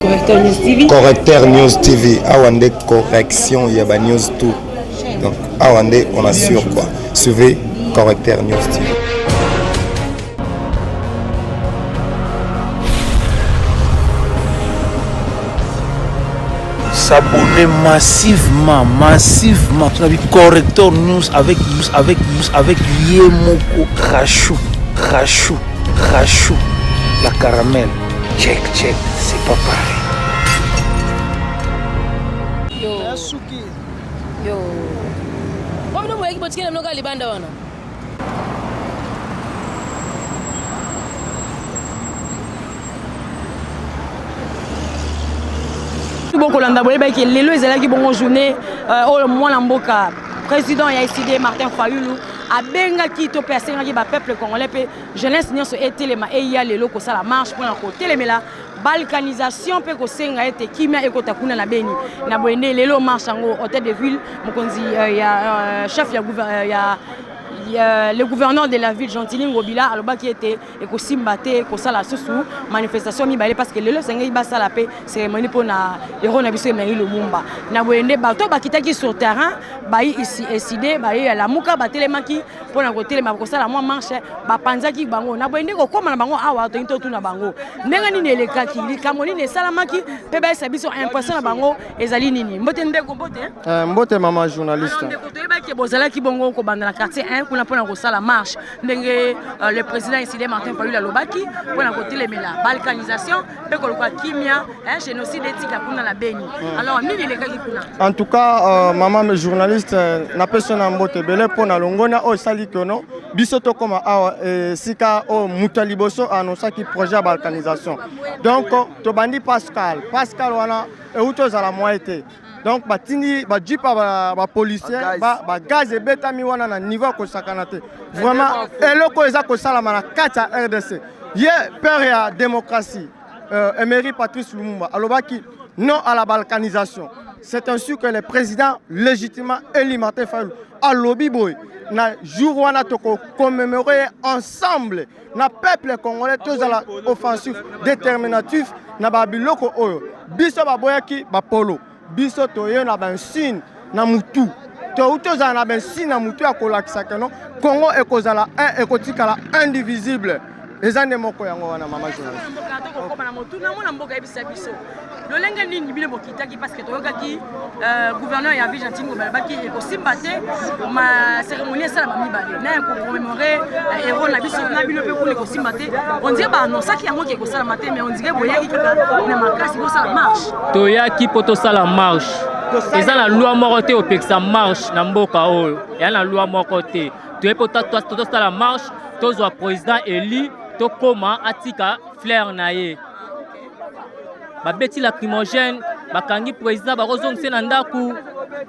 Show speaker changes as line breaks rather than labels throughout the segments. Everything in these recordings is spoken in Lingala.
Correcteur News TV.
Correcteur News TV. Awande correction, il y a news tout. Donc, Awande, on assure quoi. Suivez Correcteur News TV.
S'abonner massivement sur la Correcteur News avec Yemoko Rachou, la caramel. Check, c'est pas pareil.
Yo. Wapi ndo mweki potikile mnoka libanda wana? Bon kolanda boyeba ki lelo ezalaki bongo journée au mwana mboka président ya ICD Martin Fayulu abengaki to pesengaki ba peuple congolais pe jeunesse nyonso etelema e ya lelo ko sala marche pour na ko telemela balkanisation pe ko senga ete kimia ekota kuna na Beni na boende lelo marche ngo hôtel de ville mokonzi ya chef ya le gouverneur de la ville Gentili Ngobila aloba qui était et ko simbate ko sala susu manifestation mi balé parce que lelo senga ba sala pe cérémonie pour na héros na biso Emery Lumumba na boende bato bakitaki sur terrain bayi ici décidé bayi la muka batelemaki pour na ko telema ko sala moi marche ba panzaki bango na boende ko koma na bango awa to into na bango nenga nini elekaki likamoni ne salamaki pe ba sa biso impression na bango ezali nini mbote ndeko
mbote mama journaliste
ndeko to yeba ki bozala ki bongo ko banda na quartier 1 pour la marche le président ici Martin Fayulu Lobaki pour la côté les la balkanisation pe ko kwa kimia génocide etika kuna la Beni alors nini les kaki kuna
en tout cas maman mes journalistes na personne mbote belé pour na longona o sali kono bisoto koma awa sika o mutaliboso annonça qui projet balkanisation donc to bandi Pascal wana e uto za la moitié. Donc batini ba jipa ba policier ba gaz et betami wana na niveau ko sakanate vraiment eloko eza ko sala na kata RDC ye père ya démocratie Emery Patrice Lumumba alobaki non à la balkanisation. C'est ainsi que le président légitimement élu Martin Fayulu alobi boy na jour wana to commémorer ensemble na peuple congolais tous à la offensive déterminatif na ba biloko oyo biso ba boyaki ba polo biso toye na ben signe na mutu to utoza na ben signe na mutu akolakisa keno Congo ekozala un ekotikala indivisible ezande moko yango wana mama journaliste
ko na mutu na mona mboka ebisa biso lolenga nini bile bokitaki parce que toyokaki gouverneur ya ville Gentili Ngobala qui ko simbate ma cérémonie ça la mibale na ko commémorer héros na biso na bile pe ko simbate on dirait ba non ça qui yango qui ko sala matin mais on dirait boyaki kika na makasi ko sala marche
toyaki poto sala marche eza na loi moko te opekisa marche na mboka oyo ya na loi moko te toyepo to sala marche tozwa président élu to koma atika flair na ye babeti lacrymogène bakangi président bakozongisa na ndaku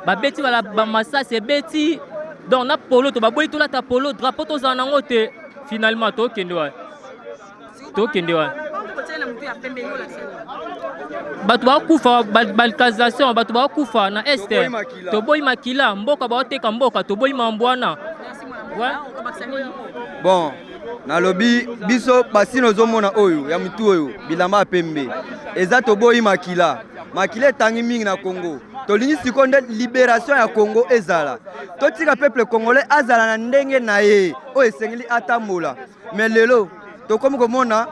babeti ba massage ebeti donc na polo to baboyi to lata polo drapeau tozala nango te finalement tokende wa bato bakufa balkanisation bato bakufa na este toboyi makila mboka baoteka mboka toboyi mambwana
bon na lobi biso basino zomona oyo ya mutu oyo bilamba pembe eza toboyi makila tangi mingi na Congo tolingi sikonde libération ya Congo ezala totika peuple congolais azala na ndenge na ye o esengeli atambola mais lelo tokomi komona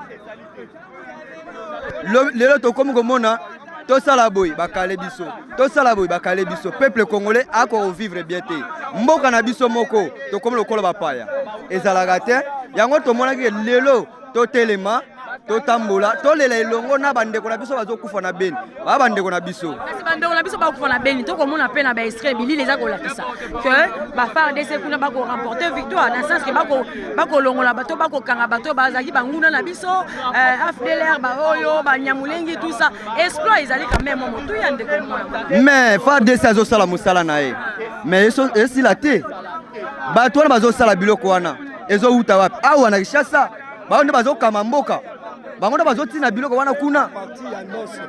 tosala boy bakale biso peuple congolais ako vivre bien te mboka na biso moko tokomi lokola bapaya ezalaka te yango tomonaki lelo totelema totambola tolela elongo na bandeko na biso bazokufa na Beni bandeko na biso
bakufa na Beni tokomona pe na ba extrait bili les akolakisa que ba FARDC kuna bako remporter victoire dans sens que bako longola bato bako kanga bato bazaki banguna na biso FDLR ba oyo ba nyamulengi tout ça exploit ezali quand même motu ya ndeko
mais FARDC azosala musala na ye mais esi la te bato wana bazosala biloko wana ezo uta wapi awa na Kinshasa baonde bazokama mboka bango bazotina biloko wana kuna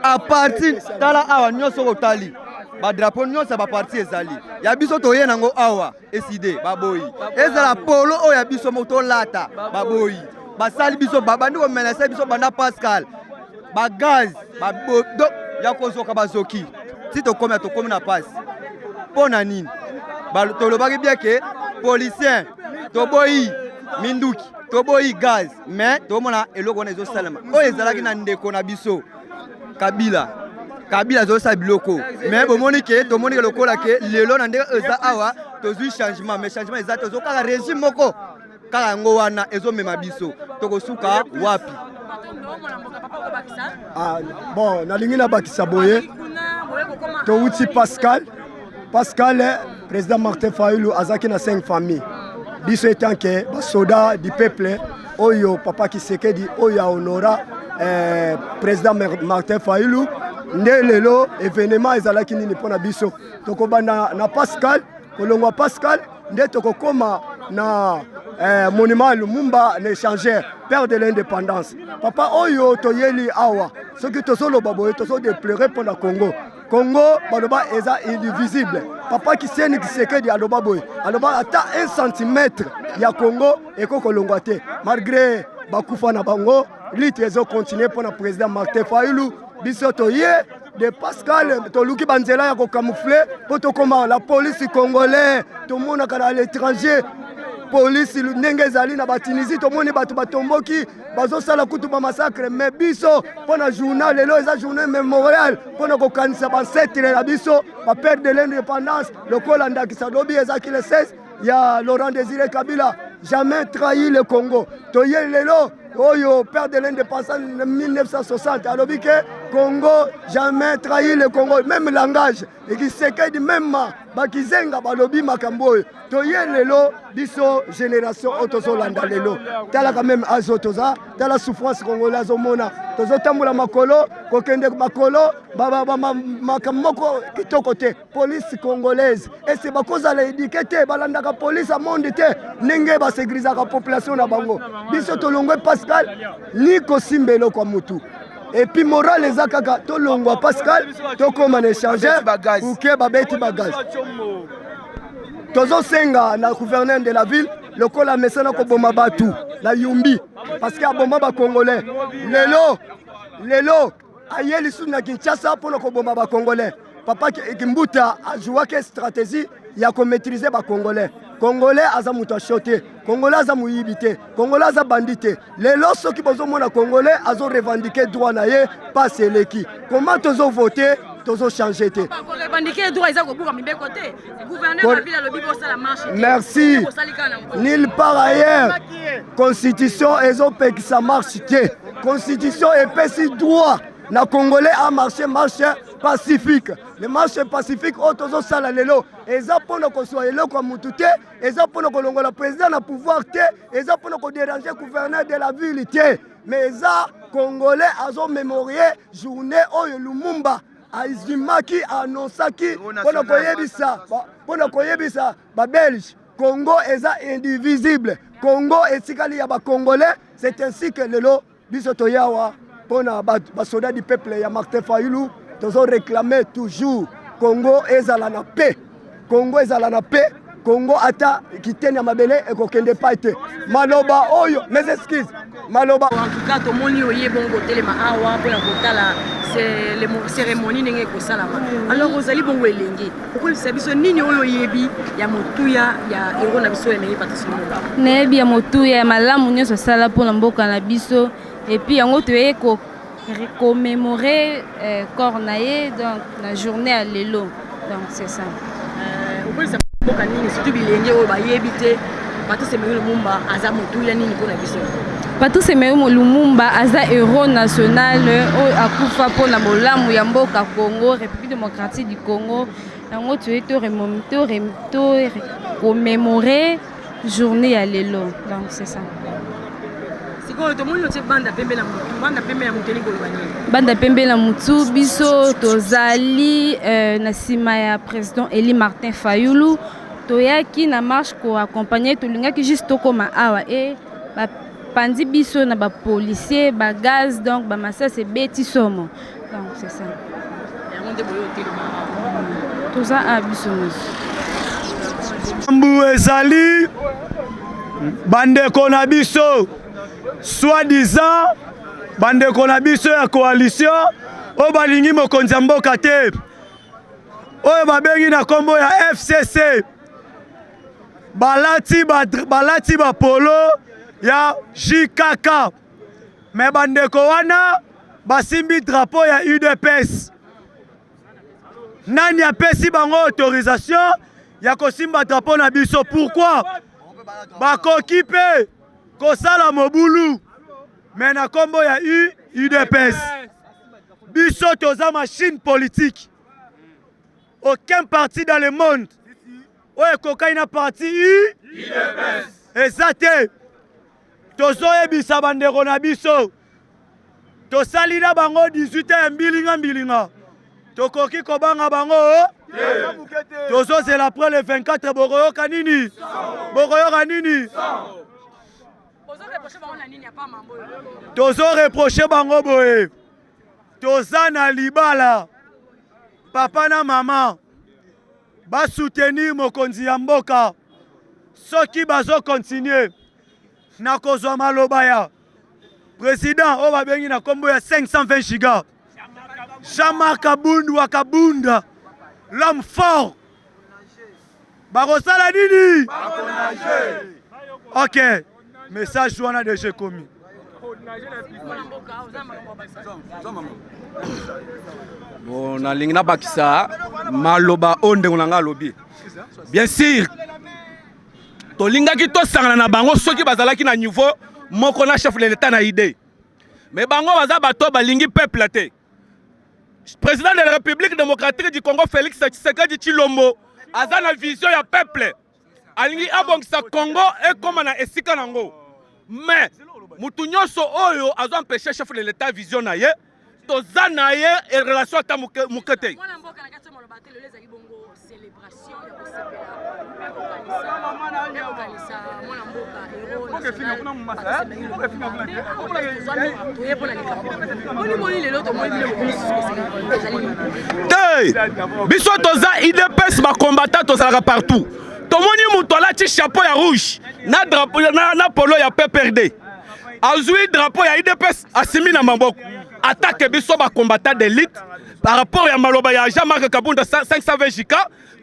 a partir tala awa nyonso otali ba drapeau nyonso ba parti ezali ya biso toye nango awa eside baboyi ezala polo o ya biso moto lata baboyi basali biso babandi ko menacer biso banda Pascal ba gaz ba donc ya kozoka bazoki si tokomi na passe pona nini tolobaki bien que policier toboyi minduki toboyi gaz mais tomona eloko wana ezosalema oyo ezalaki na ndeko na biso Kabila azosala biloko mais bomoni ke tomoni lokola ke lelo na ndenge eza awa tozwi changement mais changement eza tozokaka régime moko kaka yango wana ezomema biso tokosuka wapi.
Bon nalingi nabakisa boye touti Pascal président Martin Fayulu azaki na 5 familles biso etant que basoda du peuple oyo papa Kisekedi oyo honora président Martin Fayulu nde lelo événement ezalaki nini mpona biso tokobanda na Pascal kolongwa Pascal nde tokokoma na monument Lumumba l'échangeur père de l'indépendance papa oyo toyeli awa soki tozoloba boye tozodéplorer mpona Congo baloba eza indivisible papa Kisekedi aloba boye aloba ata 1 cm ya Congo ekokolongwa te malgré bakufa na bango litre ezo continuer mpona président Martin Fayulu biso toye de Pascal toluki banzela ya kocamoufler po tokoma la police congolais tomonaka na l'étranger police ndenge ezali na Batunisie tomoni bato batomboki bazosala kutu ba massacre mais biso mpona journal lelo eza journée mémorial mpona kokanisa bancetre na biso ba père de l'indépendance lokola ndakisa lobi ezaki le 16 ya Laurent Désiré Kabila jamais trahi le Congo toye lelo oyo père de l'indépendance en 1960 alobi ke Congo jamais trahi le Congo même langage et qui Kisekedi même bakizenga balobi makambo oyo toye lelo biso génération otozolanda lelo tala quand même azotoza tala souffrance congolaise omona tozotambola makolo kokende makolo makambo moko kitoko te police congolaise et c'est bakozala éduqué te balandaka police a monde te ndenge basécurisaka population na bango biso tolongwe Pascal ni kosimbelo kwa mutu et puis moral eza kaka tolongwa Pascal tokoma na échangeur pour que babeti bagage tozosenga na gouverneur de la ville lokola mesana koboma batu na Yumbi parce que aboma ba congolais lelo ayeli sous na Kinshasa pour koboma ba congolais papa Kimbuta ajouake stratégie ya ko maîtriser ba congolais aza mutu achote congolais aza muyibite congolais aza bandite lelo soki bozomona congolais azo revendiquer droit na ye pas eleki comment tozo voter tozo changer te
revendiquer droit eza kobuka mibeko te gouverneur la ville lobi bosala marche
merci nulle part ailleurs constitution ezopekisa marche te constitution epesi droit na congolais a marché pacifique le marché pacifique otozo sala lelo eza pona ko soa eloko mutu te eza pona ko longola président na pouvoir te eza pona ko déranger gouverneur de la ville te mais eza congolais azo mémorier journée oyo Lumumba azimaki annonçaki pona koyebisa ba belge Congo eza indivisible Congo etikali ya ba congolais c'est ainsi que lelo biso toyawa pona basoda du peuple ya Martin Fayulu tozo réclamer toujours Congo ezala na paix Congo ata kitenya mabele ekokende paite maloba oyo mes excuses maloba
en tout cas tomoni oye bongo telema awa pona kotala c'est les cérémonies ndenge ko salama alors ozali bongo elenge okolisa biso nini oyo yebi ya motuya ya ero na biso ene Patrice Lumumba
nebi ya motuya malamu nyonso sala pona mboka na biso et puis yango toye ko commémorer corps naye donc la journée à lelo donc c'est ça
okolisa mboka nini surtout bilenge oyo bayebi te Patrice Lumumba aza motuya nini pona biso
Patrice Lumumba aza héros national oyo akufa pona bolamu ya mboka Congo République démocratique du Congo yango toye to commémorer journée à lelo donc c'est ça banda pembe na mutu biso tozali na sima ya président Eli Martin Fayulu toyaki na marche ko accompagner tolingaki juste tokoma awa et ba pandi biso na ba policier ba gaz donc ba masase beti somo donc c'est ça toza a biso
mbu ezali bande ko na biso soi-disant
bandeko na biso ya coalition oyo balingi mokonzi ya mboka te oyo babengi na kombo ya FCC balati bapolo ya JKK me bandeko wana basimbi drapeau ya UDPS. Nani apesi bango autorisation ya kosimba drapeau na biso? Pourquoi? Bakoki pe kosala mobulu me na kombo ya UDPS. Biso toza machine politique. Aucun parti dans le monde oyo ekokai na parti UDPS. Eza te. Tozoyebisa bandeko na biso tosali na bango 18 mbilinga tokoki kobanga bango tozozela après le 24 bokoyoka nini tozoreproche bango boye toza na libala papa na mama basoutenir mokonzi ya mboka soki bazokontinue na kozwa maloba ya président oyo babengi na kombo ya 520 giga Jean-Marc Kabundu wa Kabunda l'homme fort bakosala nini? Ok, message wana déjà commis.
Bon, nalingi na bakisa maloba onde ngonanga lobi.
Bien sûr. Tolingaki tosangana na bango soki bazalaki na niveau moko na chef de l'état na idée. Mais bango baza bato balingi peuple te. Président de la République démocratique du Congo Félix Tshisekedi Tshilombo aza na vision ya peuple. Alingi abongisa Congo et comme na esika nango. Mais mutu nyonso oyo azo empêcher chef de l'état vision na ye toza na ye et relation ta mukete. Biso toza IDPS ba combattant tozalaka partout. Tomoni mutu alati chapeau ya rouge na drapeau na polo ya PPRD. Azui drapeau ya IDPS asimi na maboko. Attaque biso ba combattant d'élite par rapport ya maloba ya Jean-Marc Kabunda 520 JK.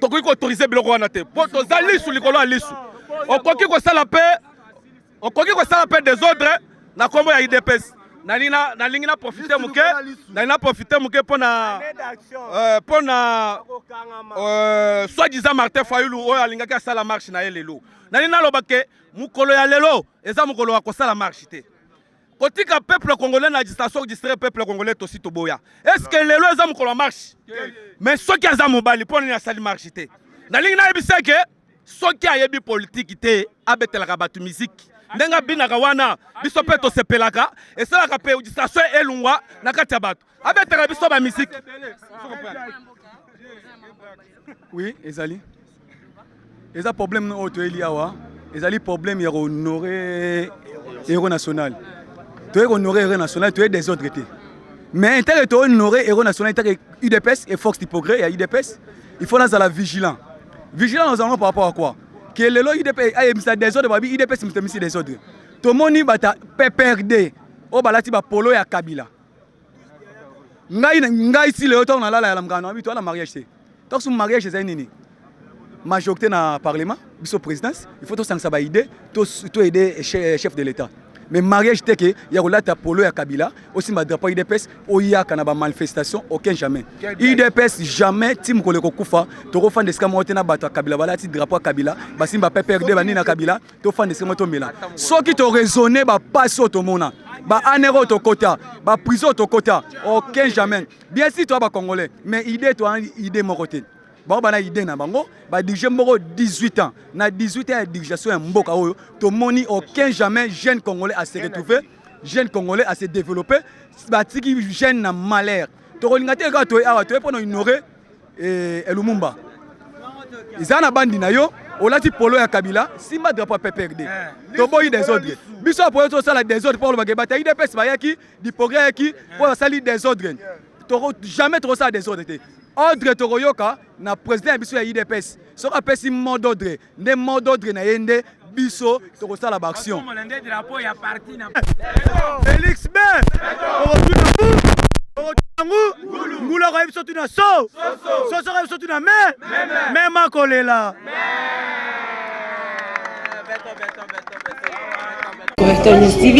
Tokoki autoriser biloko wana te. Po toza lisu likolo ya lisu. Okoki ko sala pe des ordres na kombo ya IDPS. Nalingi na profiter muke pona soi-disant Martin Fayulu oyo alingaki asala marche na ye lelo. Nalina lobake mukolo ya lelo eza mukolo wa kosala marche te. Kotika peuple congolais na distanciation distrait peuple congolais tosi toboya. Est-ce que lelo eza mukolo wa marche? Mais soki aza mobali pona ni asali marche te. Nalingi na yebisa ke soki ayebi politique te abetelaka batu musique. Ndenga binaka wana biso pe tosepelaka esalaka pe distraction elungwa na kati ya bato abetaka biso ba musique.
Oui, ezali problème no to eliawa ezali problème ya honorer héros national. Tu es honorer héros national, tu es des autres été. Mais intérêt to honorer héros national intérêt UDPS et Force du Progrès et UDPS, il faut la vigilant. Vigilant nous allons par rapport à quoi? Que le lot IDPS a des ordres, IDPS c'est des ordres. Tout le monde bata PPRD, au balati ba polo ya Kabila. Ngai ici le autant na la ya mgano, abi toi la mariage c'est. Donc son mariage c'est nini. Majorité na parlement, biso présidence, il faut tout ça ba idée, tout aider chef de l'état. Mais mariage c'est que ya relata polo ya Kabila, aussi ma drapeau IDPS, oya kana ba manifestation aucun jamais. IDPS jamais tim ko le kokufa, to ko fan de ska moté na bato Kabila balati drapeau Kabila, ba simba PPRD ba ni na Kabila, to fan de ska moto mela. So qui to raisonner ba passe au mona, ba anero to kota, ba prison to kota, aucun jamais. Bien si toi ba congolais, mais idée toi idée mon côté. Bon bana idée na bango ba dirige moko 18 ans na 18 ans de dirigeation ya mboka oyo to moni aucun jamais jeune congolais à se retrouver jeune congolais à se développer ba tiki jeune na malheur to kolinga te ka to awa to pona ignorer Lumumba izana bandi na yo olati polo ya Kabila simba drapeau PPRD to boyi des ordres biso pour to sala des ordres pour le bagabata IDPS ba yaki di progrès yaki pour sali des ordres to jamais trop ça des ordres. Ordre toroyoka na président biso ya IDPS so apesi mot d'ordre nde mot d'ordre na yende biso tokosala baaction
Félix B ngula kwa biso tuna so kwa biso tuna me makolela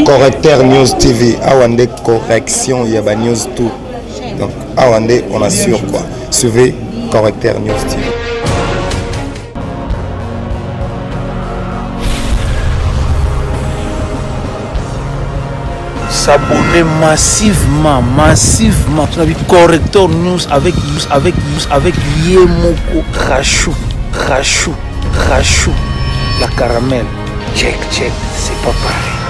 Correcteur News TV, Awande correction, il y a news tout. Donc, Awande, on assure quoi. Suivez Correcteur News TV.
S'abonner massivement sur la Correcteur News avec Yemoko Rachou, la caramel. Check, c'est pas pareil.